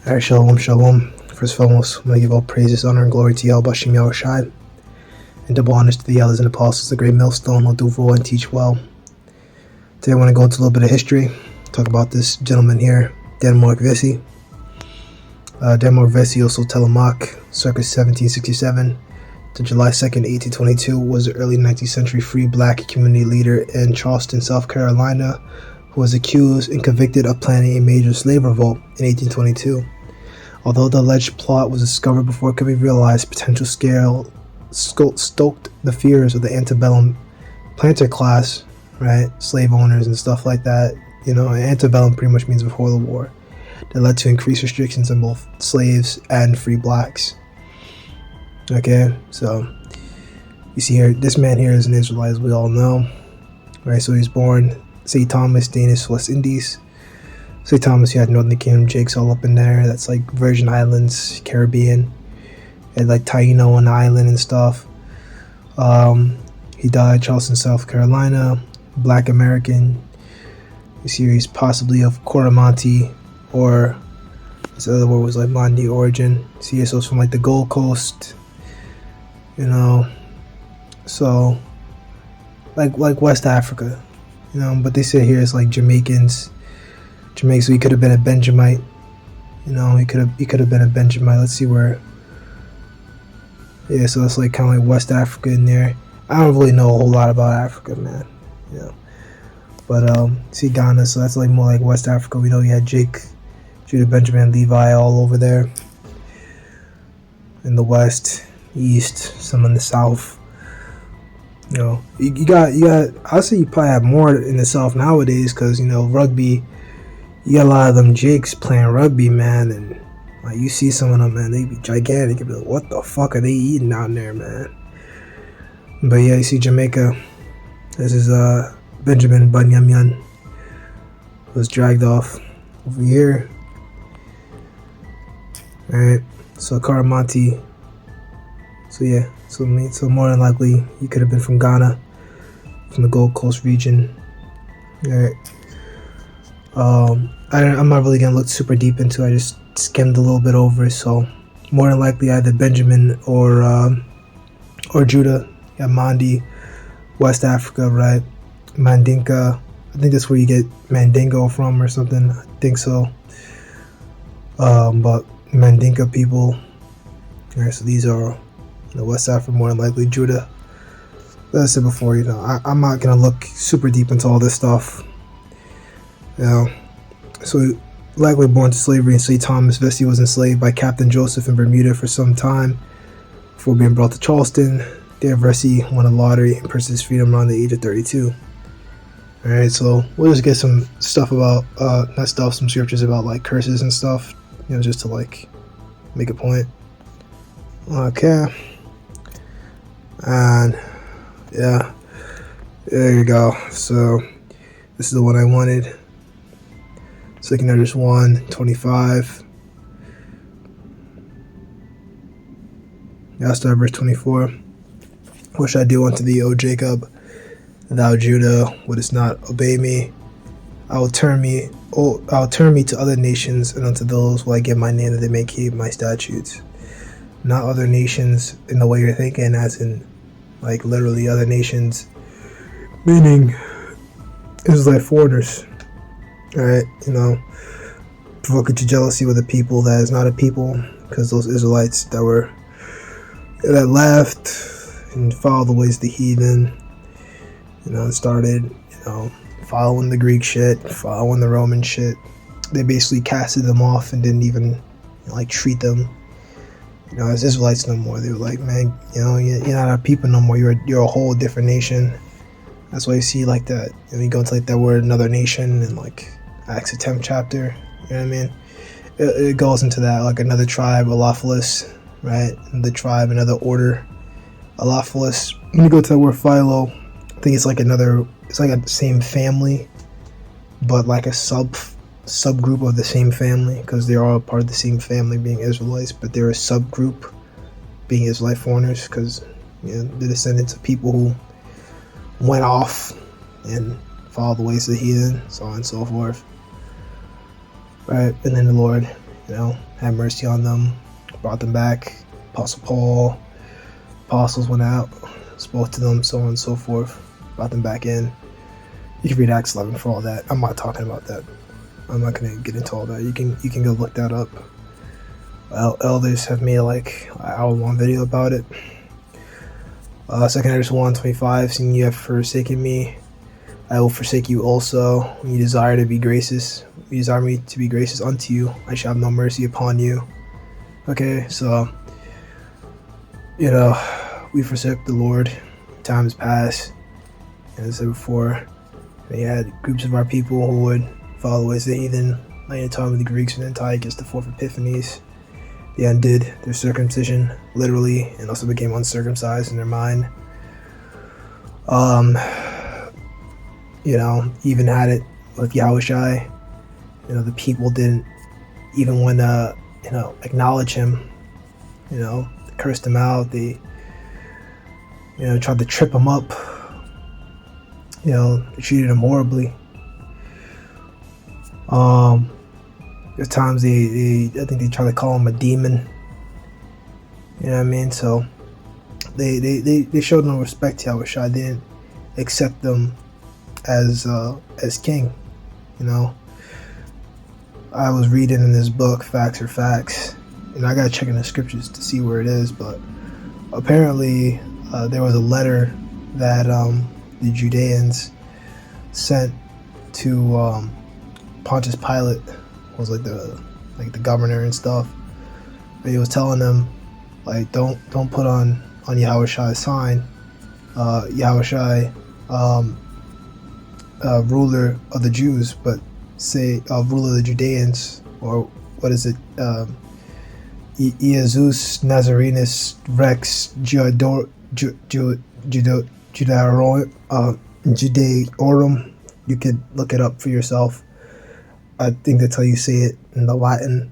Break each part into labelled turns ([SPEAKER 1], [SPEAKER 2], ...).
[SPEAKER 1] Alright, shalom, shalom. First and foremost, I'm going to give all praises, honor, and glory to Yahweh Bashem Yahushai, and double honors to the elders and apostles, the great millstone, will do for and teach well. Today I want to go into a little bit of history, talk about this gentleman here, Denmark Vessey. Denmark Vessey, also Telemark, circa 1767 to July 2nd, 1822, was an early 19th century free black community leader in Charleston, South Carolina, who was accused and convicted of planning a major slave revolt in 1822. Although the alleged plot was discovered before it could be realized, potential scale stoked the fears of the antebellum planter class, right? Slave owners and stuff like that. You know, antebellum pretty much means before the war. That led to increased restrictions on both slaves and free blacks. Okay, so you see here, this man here is an Israelite, as we all know, right? So he's born St. Thomas, Danish, West Indies. St. Thomas, you had Northern Kingdom, Jake's all up in there. That's like Virgin Islands, Caribbean, and like Taino and Island and stuff. He died Charleston, South Carolina, black American. You see here, he's possibly of Coromantee, or this other word was like Mandi origin. See here, so it's from like the Gold Coast, you know, so like West Africa, you know, but they say here it's like Jamaicans, so he could have been a Benjamite, you know, he could have been a Benjamite. Let's see where, yeah, so that's like kind of like West Africa in there. I don't really know a whole lot about Africa, man, you know, but see Ghana, so that's like more like West Africa. We know you had Jake, Judah, Benjamin, Levi all over there in the West, East, some in the South. You know, you got. I'll say you probably have more in the South nowadays, because you know rugby. You got a lot of them Jakes playing rugby, man, and like you see some of them, man, they be gigantic. You be like, what the fuck are they eating down there, man? But yeah, you see Jamaica. This is Benjamin Bunyan was dragged off over here. All right, so Coromantee. So yeah, so more than likely he could have been from Ghana, from the Gold Coast region. Alright. I'm not really gonna look super deep into it. I just skimmed a little bit over. So more than likely either Benjamin or Judah. Yeah, Mandi, West Africa, right? Mandinka. I think that's where you get Mandingo from or something. I think so. But Mandinka people. Alright, so these are the West Africa, more than likely Judah. As I said before, you know, I'm not gonna look super deep into all this stuff. You know, so likely born to slavery in St. Thomas, Vessey was enslaved by Captain Joseph in Bermuda for some time before being brought to Charleston. There, Vessey won a lottery and purchased his freedom around the age of 32. All right, so we'll just get some stuff about some scriptures about like curses and stuff, you know, just to like make a point. Okay. And yeah, there you go. So this is the one I wanted. 2nd Esdras 1:25. Yeah, I'll start verse 24. What shall I do unto thee, O Jacob? Thou Judah wouldest not obey me. I will turn me to other nations, and unto those will I give my name, that they may keep my statutes. Not other nations in the way you're thinking, as in like literally other nations, meaning Israelite foreigners. Alright, you know, provoking to jealousy with a people that is not a people, because those Israelites that left and followed the ways of the heathen, you know, started, you know, following the Greek shit, following the Roman shit. They basically casted them off and didn't even, you know, like treat them, you know, as Israelites no more. They were like, man, you know, you're not our people no more. You're a whole different nation. That's why you see like that. You know, you go into like that word another nation in like Acts the 10th chapter. You know what I mean? It goes into that, like another tribe, Elophalos, right? Another tribe, another order, Elophalos. When you go to that word Philo, I think it's like a same family, but like a subgroup of the same family, because they're all part of the same family, being Israelites, but they're a subgroup, being Israelite foreigners, because you know, the descendants of people who went off and followed the ways of the heathen, so on and so forth. Right, and then the Lord, had mercy on them, brought them back. Apostle Paul, apostles went out, spoke to them, so on and so forth, brought them back in. You can read Acts 11 for all that. I'm not talking about that. I'm not going to get into all that. You can go look that up. Elders have made like an hour-long video about it. 2 Esdras 1:25, seeing you have forsaken me, I will forsake you also. When you desire to be gracious, you desire me to be gracious unto you, I shall have no mercy upon you. Okay, so we forsook the Lord. Times past, as I said before. We had groups of our people who would follow the ways of the heathen, like in the time of the Greeks and Antiochus, the 4th Epiphanies. They undid their circumcision, literally, and also became uncircumcised in their mind. Even had it with Yahushai. The people didn't even want to, acknowledge him. They cursed him out. They, tried to trip him up. They treated him horribly. There's times I think they try to call him a demon. You know what I mean? So they showed no respect to Yahushua. They didn't accept them as king. I was reading in this book, Facts Are Facts. I gotta check in the scriptures to see where it is, but apparently there was a letter that the Judeans sent to Pontius Pilate, was like the governor and stuff. But he was telling them, like, don't put on Yahushai's sign, Yahushai, ruler of the Jews, but say ruler of the Judeans, or what is it? Jesus Nazarenus Rex Judaeorum. You could look it up for yourself. I think that's how you say it in the Latin,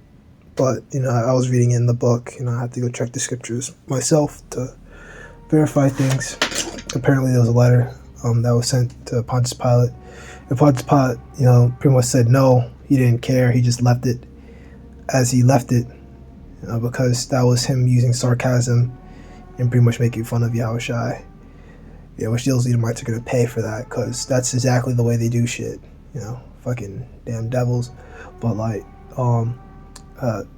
[SPEAKER 1] but I was reading it in the book. I had to go check the scriptures myself to verify things. Apparently, there was a letter that was sent to Pontius Pilate, and Pontius Pilate, pretty much said no. He didn't care. He just left it as he left it, because that was him using sarcasm and pretty much making fun of Yahushai. Which those Edomites are gonna pay for that, because that's exactly the way they do shit. Fucking damn devils. But like,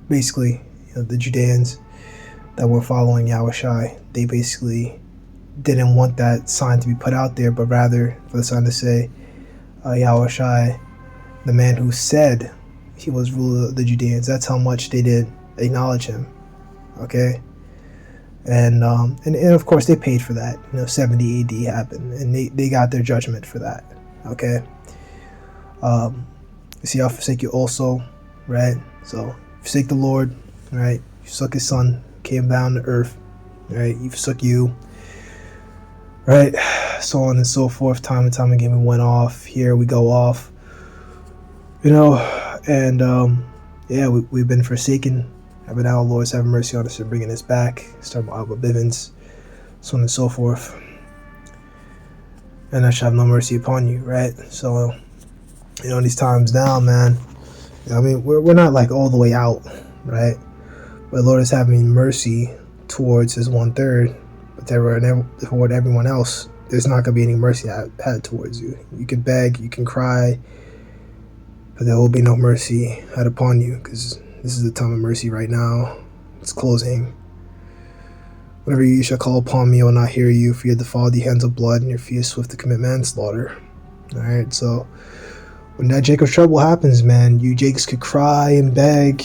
[SPEAKER 1] basically, the Judeans that were following Yahushai, they basically didn't want that sign to be put out there, but rather for the sign to say, Yahushai, the man who said he was ruler of the Judeans. That's how much they did acknowledge him. Okay. And of course they paid for that. 70 AD happened, and they got their judgment for that. Okay. You see, I'll forsake you also, right? So forsake the Lord, right? You forsook his son, came down to earth, right? You forsook you, right? So on and so forth, time and time again. We went off. Here we go off. And we've been forsaken. But now, Lord, have mercy on us and bringing us back. Start with Alba Bivens, so on and so forth. And I shall have no mercy upon you, right? So, these times now, man, we're not like all the way out, right? But Lord is having mercy towards his 1/3, but toward everyone else, there's not going to be any mercy had towards you. You can beg, you can cry, but there will be no mercy had upon you, because this is the time of mercy right now. It's closing. Whenever you shall call upon me, I will not hear you, for you defile the hands of blood, and your feet is swift to commit manslaughter. Alright, so when that Jacob's trouble happens, man, you Jakes could cry and beg.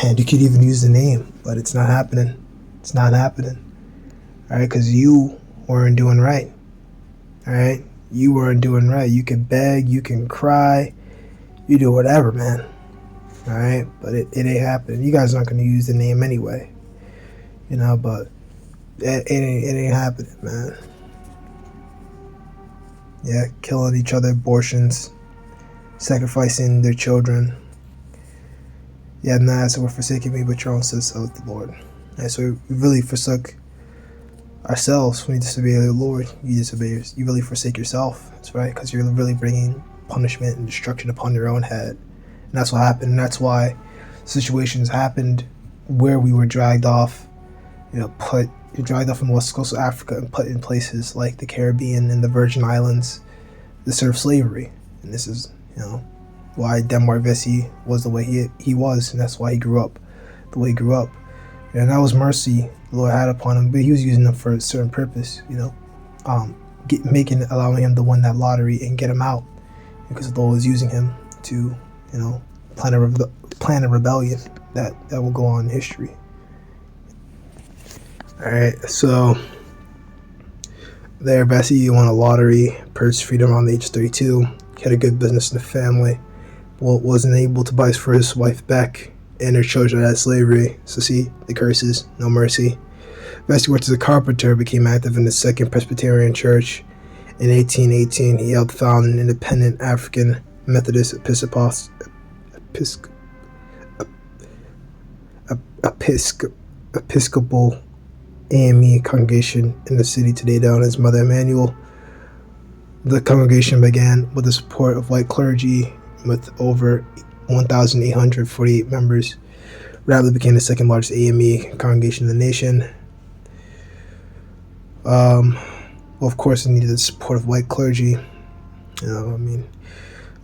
[SPEAKER 1] Man, you could even use the name, but it's not happening. It's not happening. Alright, because you weren't doing right. Alright? You weren't doing right. You can beg, you can cry, you do whatever, man. Alright, but it ain't happening. You guys aren't going to use the name anyway. But it ain't happening, man. Yeah, killing each other, abortions, sacrificing their children. Yeah, so we're forsaking me, but your own says so, the Lord. And so we really forsook ourselves when you disobey the Lord. You really forsake yourself. That's right, because you're really bringing punishment and destruction upon your own head. And that's what happened. And that's why situations happened where we were dragged off, dragged off from the west coast of Africa and put in places like the Caribbean and the Virgin Islands to serve slavery. And this is, why Denmark Vessey was the way he was, and that's why he grew up the way he grew up. And that was mercy the Lord had upon him, but he was using them for a certain purpose, allowing him to win that lottery and get him out, because the Lord was using him to, plan a rebellion that will go on in history. Alright, so there, Vessey won a lottery, purchased freedom around the age of 32, he had a good business in the family, but wasn't able to buy his first wife back, and her children had slavery. So see, the curses, no mercy. Vessey worked as a carpenter, became active in the Second Presbyterian Church. In 1818, he helped found an independent African Methodist Episcopal AME congregation in the city today known as Mother Emanuel. The congregation began with the support of white clergy with over 1,848 members. Rapidly became the second largest AME congregation in the nation. Of course, it needed the support of white clergy. A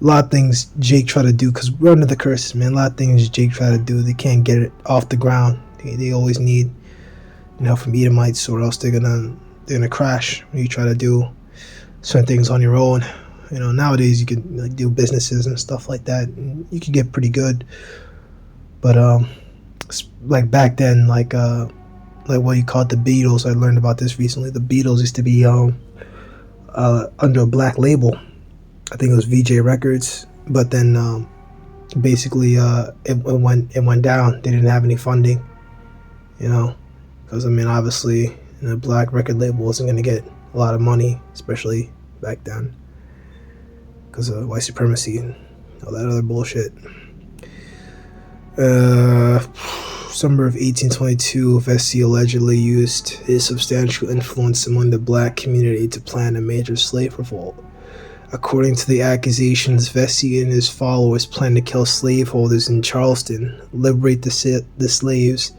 [SPEAKER 1] lot of things Jake tried to do, because we're under the curses, man. A lot of things Jake tried to do, they can't get it off the ground. They always need, from Edomites, or else they're gonna crash when you try to do certain things on your own. Nowadays you can do businesses and stuff like that, and you can get pretty good. But like back then, like what you call the Beatles, I learned about this recently. The Beatles used to be under a black label. I think it was VJ Records, but then basically it went down. They didn't have any funding, because obviously a black record label wasn't going to get a lot of money, especially back then, because of white supremacy and all that other bullshit. December of 1822, Vessey allegedly used his substantial influence among the black community to plan a major slave revolt. According to the accusations, Vessey and his followers planned to kill slaveholders in Charleston, liberate the slaves,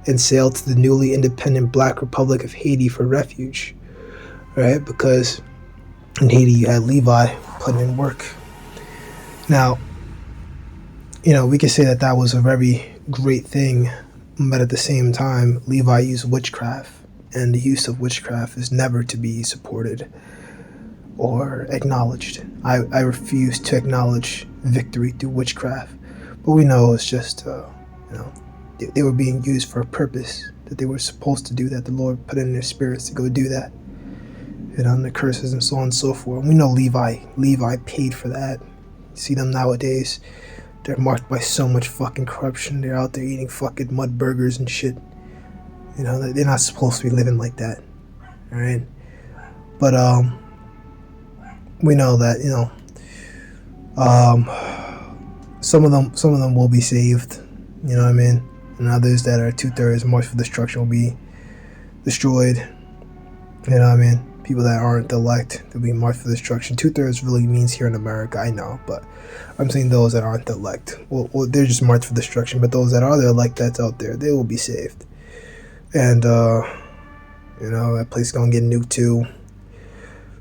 [SPEAKER 1] and sail to the newly independent Black Republic of Haiti for refuge. Right? Because in Haiti you had Levi putting in work. Now, we could say that was a very great thing, but at the same time, Levi used witchcraft, and the use of witchcraft is never to be supported or acknowledged. I refuse to acknowledge victory through witchcraft, but we know it's just, they were being used for a purpose, that they were supposed to do that. The Lord put in their spirits to go do that, the curses and so on and so forth. And we know Levi paid for that. You see them nowadays, they're marked by so much fucking corruption. They're out there eating fucking mud burgers and shit. They're not supposed to be living like that. Alright? But, we know that, some of them will be saved, and others that are 2/3 marked for destruction will be destroyed. People that aren't elect, they'll be marked for destruction. 2/3 really means here in America, I know, but I'm saying those that aren't elect, well, they're just marked for destruction. But those that are the elect that's out there, they will be saved. And that place is gonna get nuked too,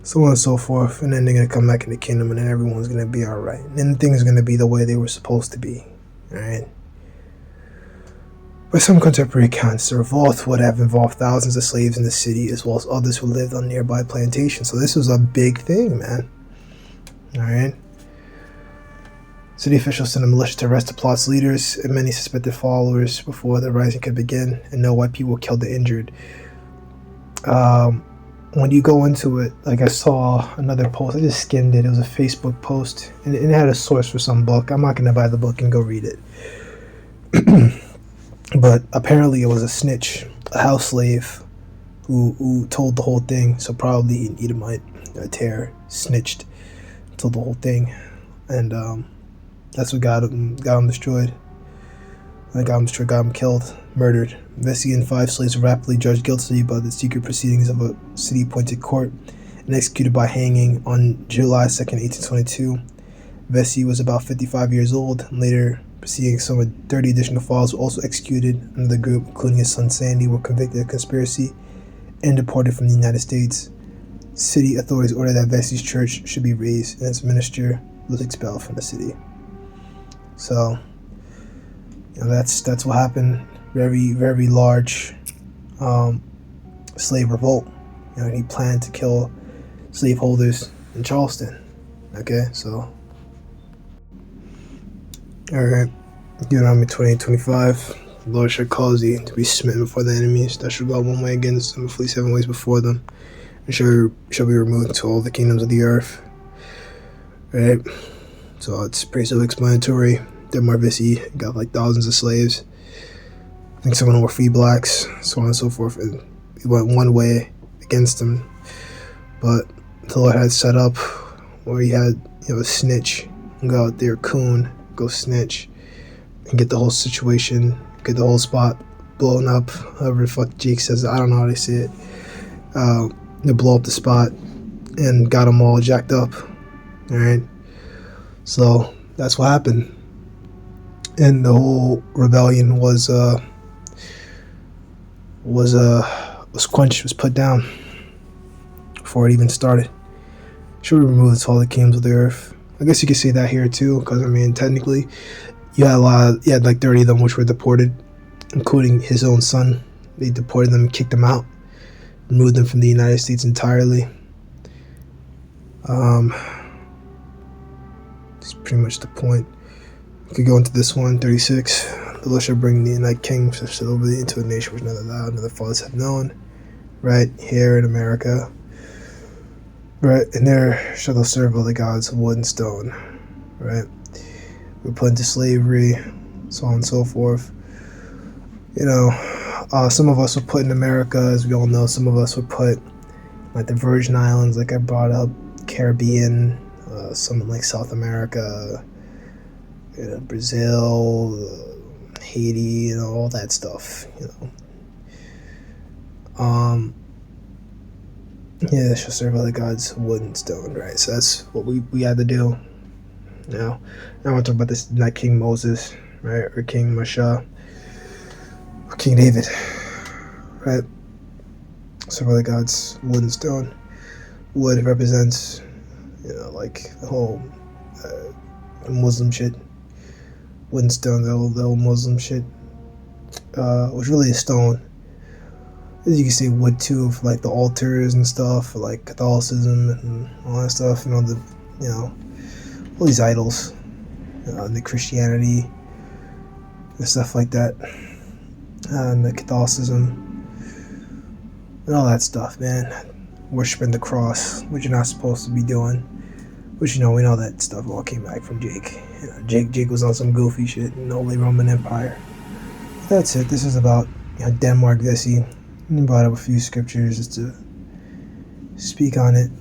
[SPEAKER 1] so on and so forth. And then they're gonna come back in the kingdom, and then everyone's gonna be all right. And then things are gonna be the way they were supposed to be. All right. By some contemporary accounts, the revolt would have involved thousands of slaves in the city, as well as others who lived on nearby plantations. So this was a big thing, man. Alright. City officials sent a militia to arrest the plot's leaders and many suspected followers before the rising could begin, and no white people were killed or injured. When you go into it, like I saw another post, I just skimmed it. It was a Facebook post, and it had a source for some book. I'm not going to buy the book and go read it. But apparently it was a snitch, a house slave, who told the whole thing. So probably an Edomite, a terror, snitched, told the whole thing, and that's what got him destroyed. Got him killed, murdered. Vessey and 5 slaves were rapidly judged guilty by the secret proceedings of a city-appointed court and executed by hanging on July 2nd, 1822. Vessey was about 55 years old and later Proceeding, some 30 additional followers were also executed under the group, including his son Sandy, were convicted of conspiracy and deported from the United States. City authorities ordered that Vessey's church should be razed and its minister was expelled from the city. So, that's what happened. Very, very large slave revolt. He planned to kill slaveholders in Charleston. Okay, so alright. Deuteronomy 28:25. The Lord shall cause thee to be smitten before the enemies that shall go one way against them, and flee 7 ways before them, and shall be removed to all the kingdoms of the earth. Right? So it's pretty self-explanatory. Denmark Vessey got like thousands of slaves. I think some of them were free blacks, so on and so forth, and he went one way against them. But the Lord had set up where he had, a snitch go out there, coon, go snitch, and get the whole situation, get the whole spot blown up. However the fuck Jake says it, I don't know how they say it. They blow up the spot and got them all jacked up. Alright, so that's what happened, and the whole rebellion was quenched, was put down before it even started. Should be removed to all the kingdoms of the earth. I guess you could say that here too, because technically, you had like 30 of them which were deported, including his own son. They deported them and kicked them out, removed them from the United States entirely. That's pretty much the point. We could go into this one, 36. The Lord shall bring the United Kingdom over thee into a nation which neither thou nor the fathers have known. Right here in America. Right, and there shall thou serve other gods of wood and stone. Right, we're put into slavery, so on and so forth. Some of us were put in America, as we all know. Some of us were put like the Virgin Islands, like I brought up, Caribbean, some in like South America, Brazil, Haiti, all that stuff. Yeah, shall serve other gods, wood and stone, right? So that's what we had to do. Now I want to talk about this, not King Moses, right, or King Manasseh, or King David, right? Serve other gods, wood and stone. Wood represents, like the whole Muslim shit. Wood and stone, the whole Muslim shit, which really is stone. As you can say, wood too, for like the altars and stuff, for like Catholicism and all that stuff. All these idols, the Christianity and stuff like that, and the Catholicism and all that stuff, man. Worshiping the cross, which you're not supposed to be doing. Which we know that stuff all came back from Jake. Jake was on some goofy shit in the Holy Roman Empire. That's it. This is about Denmark Vessey. I brought up a few scriptures just to speak on it.